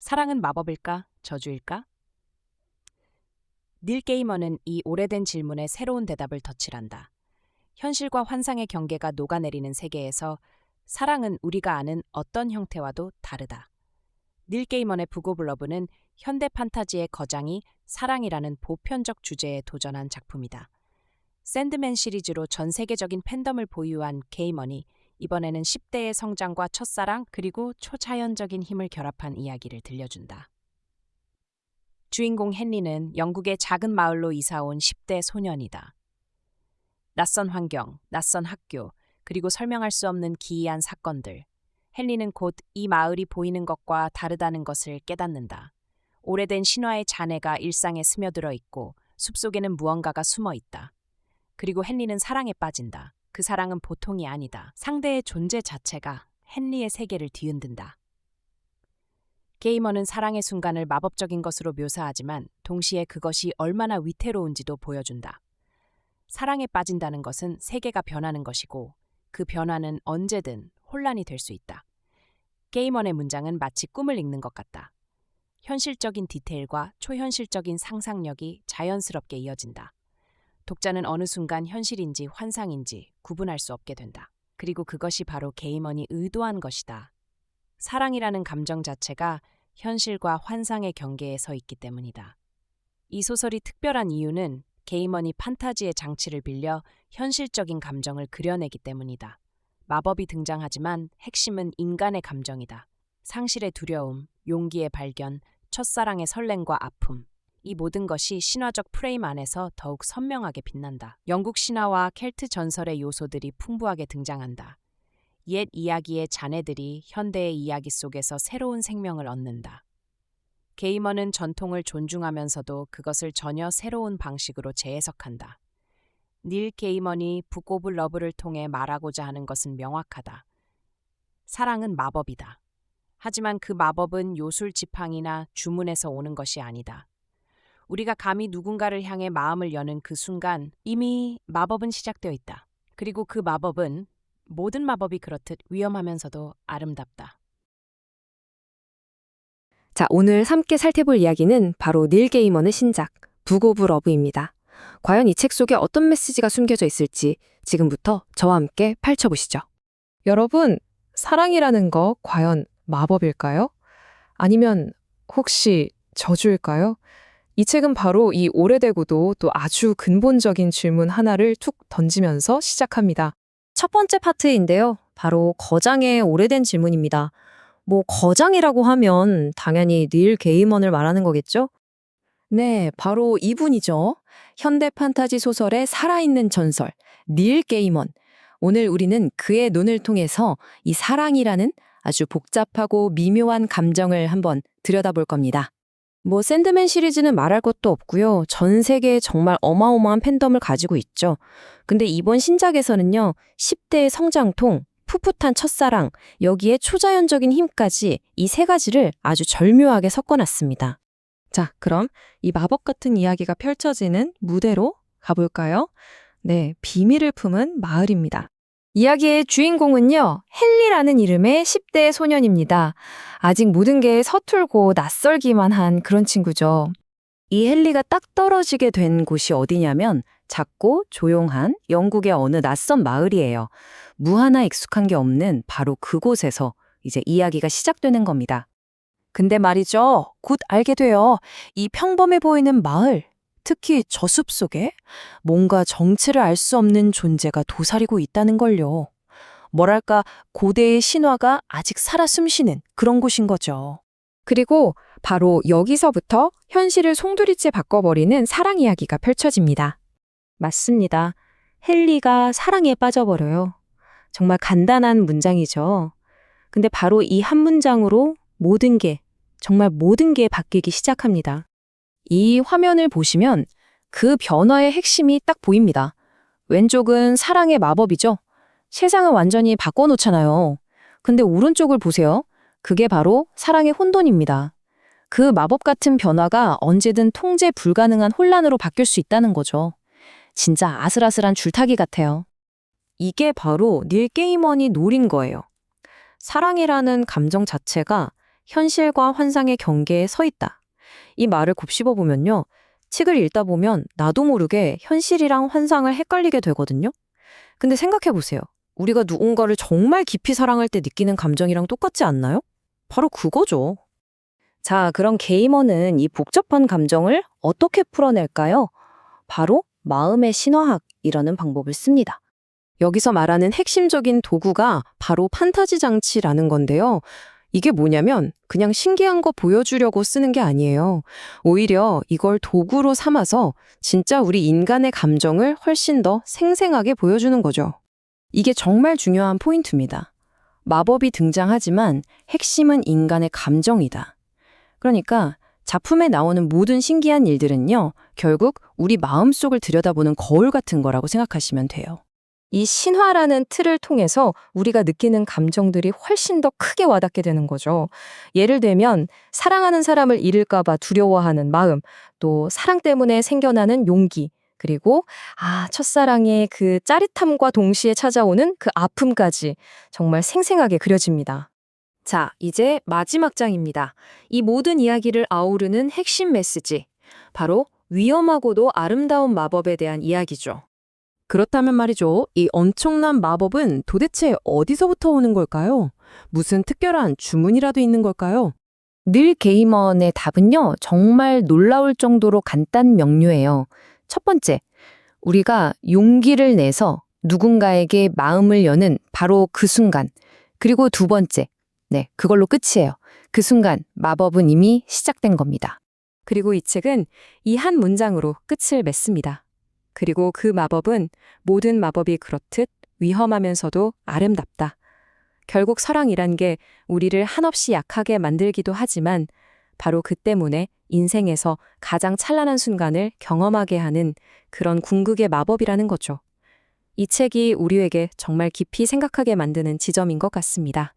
사랑은 마법일까? 저주일까? 닐 게이머는 이 오래된 질문에 새로운 대답을 덧칠한다. 현실과 환상의 경계가 녹아내리는 세계에서 사랑은 우리가 아는 어떤 형태와도 다르다. 닐 게이먼의 북 오브 러브는 현대 판타지의 거장이 사랑이라는 보편적 주제에 도전한 작품이다. 샌드맨 시리즈로 전 세계적인 팬덤을 보유한 게이먼이 이번에는 10대의 성장과 첫사랑 그리고 초자연적인 힘을 결합한 이야기를 들려준다. 주인공 헨리는 영국의 작은 마을로 이사온 10대 소년이다. 낯선 환경, 낯선 학교, 그리고 설명할 수 없는 기이한 사건들. 헨리는 곧 이 마을이 보이는 것과 다르다는 것을 깨닫는다. 오래된 신화의 잔해가 일상에 스며들어 있고 숲속에는 무언가가 숨어 있다. 그리고 헨리는 사랑에 빠진다. 그 사랑은 보통이 아니다. 상대의 존재 자체가 헨리의 세계를 뒤흔든다. 게이머는 사랑의 순간을 마법적인 것으로 묘사하지만 동시에 그것이 얼마나 위태로운지도 보여준다. 사랑에 빠진다는 것은 세계가 변하는 것이고 그 변화는 언제든 혼란이 될 수 있다. 게이먼의 문장은 마치 꿈을 읽는 것 같다. 현실적인 디테일과 초현실적인 상상력이 자연스럽게 이어진다. 독자는 어느 순간 현실인지 환상인지 구분할 수 없게 된다. 그리고 그것이 바로 게이먼이 의도한 것이다. 사랑이라는 감정 자체가 현실과 환상의 경계에 서 있기 때문이다. 이 소설이 특별한 이유는 게이먼이 판타지의 장치를 빌려 현실적인 감정을 그려내기 때문이다. 마법이 등장하지만 핵심은 인간의 감정이다. 상실의 두려움, 용기의 발견, 첫사랑의 설렘과 아픔. 이 모든 것이 신화적 프레임 안에서 더욱 선명하게 빛난다. 영국 신화와 켈트 전설의 요소들이 풍부하게 등장한다. 옛 이야기의 잔해들이 현대의 이야기 속에서 새로운 생명을 얻는다. 게이머는 전통을 존중하면서도 그것을 전혀 새로운 방식으로 재해석한다. 닐 게이먼이 북 오브 러브를 통해 말하고자 하는 것은 명확하다. 사랑은 마법이다. 하지만 그 마법은 요술 지팡이나 주문에서 오는 것이 아니다. 우리가 감히 누군가를 향해 마음을 여는 그 순간 이미 마법은 시작되어 있다. 그리고 그 마법은 모든 마법이 그렇듯 위험하면서도 아름답다. 자, 오늘 함께 살펴볼 이야기는 바로 닐 게이먼의 신작 북 오브 러브입니다. 과연 이 책 속에 어떤 메시지가 숨겨져 있을지 지금부터 저와 함께 펼쳐보시죠. 여러분, 사랑이라는 거 과연 마법일까요? 아니면 혹시 저주일까요? 이 책은 바로 이 오래되고도 또 아주 근본적인 질문 하나를 툭 던지면서 시작합니다. 첫 번째 파트인데요. 바로 거장의 오래된 질문입니다. 거장이라고 하면 당연히 닐 게이먼을 말하는 거겠죠? 네, 바로 이분이죠. 현대 판타지 소설의 살아있는 전설, 닐 게이먼. 오늘 우리는 그의 눈을 통해서 이 사랑이라는 아주 복잡하고 미묘한 감정을 한번 들여다볼 겁니다. 샌드맨 시리즈는 말할 것도 없고요. 전 세계에 정말 어마어마한 팬덤을 가지고 있죠. 근데 이번 신작에서는요, 10대의 성장통, 풋풋한 첫사랑, 여기에 초자연적인 힘까지 이 세 가지를 아주 절묘하게 섞어놨습니다. 자, 그럼 이 마법 같은 이야기가 펼쳐지는 무대로 가볼까요? 네, 비밀을 품은 마을입니다. 이야기의 주인공은요, 헨리라는 이름의 10대 소년입니다. 아직 모든 게 서툴고 낯설기만 한 그런 친구죠. 이 헨리가 딱 떨어지게 된 곳이 어디냐면 작고 조용한 영국의 어느 낯선 마을이에요. 무 하나 익숙한 게 없는 바로 그곳에서 이제 이야기가 시작되는 겁니다. 근데 말이죠, 곧 알게 돼요. 이 평범해 보이는 마을, 특히 저 숲 속에 뭔가 정체를 알 수 없는 존재가 도사리고 있다는 걸요. 뭐랄까, 고대의 신화가 아직 살아 숨쉬는 그런 곳인 거죠. 그리고 바로 여기서부터 현실을 송두리째 바꿔버리는 사랑 이야기가 펼쳐집니다. 맞습니다. 헨리가 사랑에 빠져버려요. 정말 간단한 문장이죠. 근데 바로 이 한 문장으로 정말 모든 게 바뀌기 시작합니다. 이 화면을 보시면 그 변화의 핵심이 딱 보입니다. 왼쪽은 사랑의 마법이죠. 세상을 완전히 바꿔놓잖아요. 근데 오른쪽을 보세요. 그게 바로 사랑의 혼돈입니다. 그 마법 같은 변화가 언제든 통제 불가능한 혼란으로 바뀔 수 있다는 거죠. 진짜 아슬아슬한 줄타기 같아요. 이게 바로 닐 게이먼이 노린 거예요. 사랑이라는 감정 자체가 현실과 환상의 경계에 서 있다. 이 말을 곱씹어 보면요. 책을 읽다 보면 나도 모르게 현실이랑 환상을 헷갈리게 되거든요. 근데 생각해 보세요. 우리가 누군가를 정말 깊이 사랑할 때 느끼는 감정이랑 똑같지 않나요? 바로 그거죠. 자, 그럼 게이머는 이 복잡한 감정을 어떻게 풀어낼까요? 바로 마음의 신화학이라는 방법을 씁니다. 여기서 말하는 핵심적인 도구가 바로 판타지 장치라는 건데요. 이게 뭐냐면 그냥 신기한 거 보여주려고 쓰는 게 아니에요. 오히려 이걸 도구로 삼아서 진짜 우리 인간의 감정을 훨씬 더 생생하게 보여주는 거죠. 이게 정말 중요한 포인트입니다. 마법이 등장하지만 핵심은 인간의 감정이다. 그러니까 작품에 나오는 모든 신기한 일들은요, 결국 우리 마음속을 들여다보는 거울 같은 거라고 생각하시면 돼요. 이 신화라는 틀을 통해서 우리가 느끼는 감정들이 훨씬 더 크게 와닿게 되는 거죠. 예를 들면 사랑하는 사람을 잃을까 봐 두려워하는 마음, 또 사랑 때문에 생겨나는 용기, 그리고 첫사랑의 그 짜릿함과 동시에 찾아오는 그 아픔까지 정말 생생하게 그려집니다. 자, 이제 마지막 장입니다. 이 모든 이야기를 아우르는 핵심 메시지, 바로 위험하고도 아름다운 마법에 대한 이야기죠. 그렇다면 말이죠. 이 엄청난 마법은 도대체 어디서부터 오는 걸까요? 무슨 특별한 주문이라도 있는 걸까요? 닐 게이먼의 답은요, 정말 놀라울 정도로 간단 명료해요. 첫 번째, 우리가 용기를 내서 누군가에게 마음을 여는 바로 그 순간. 그리고 두 번째, 그걸로 끝이에요. 그 순간 마법은 이미 시작된 겁니다. 그리고 이 책은 이 한 문장으로 끝을 맺습니다. 그리고 그 마법은 모든 마법이 그렇듯 위험하면서도 아름답다. 결국 사랑이란 게 우리를 한없이 약하게 만들기도 하지만 바로 그 때문에 인생에서 가장 찬란한 순간을 경험하게 하는 그런 궁극의 마법이라는 거죠. 이 책이 우리에게 정말 깊이 생각하게 만드는 지점인 것 같습니다.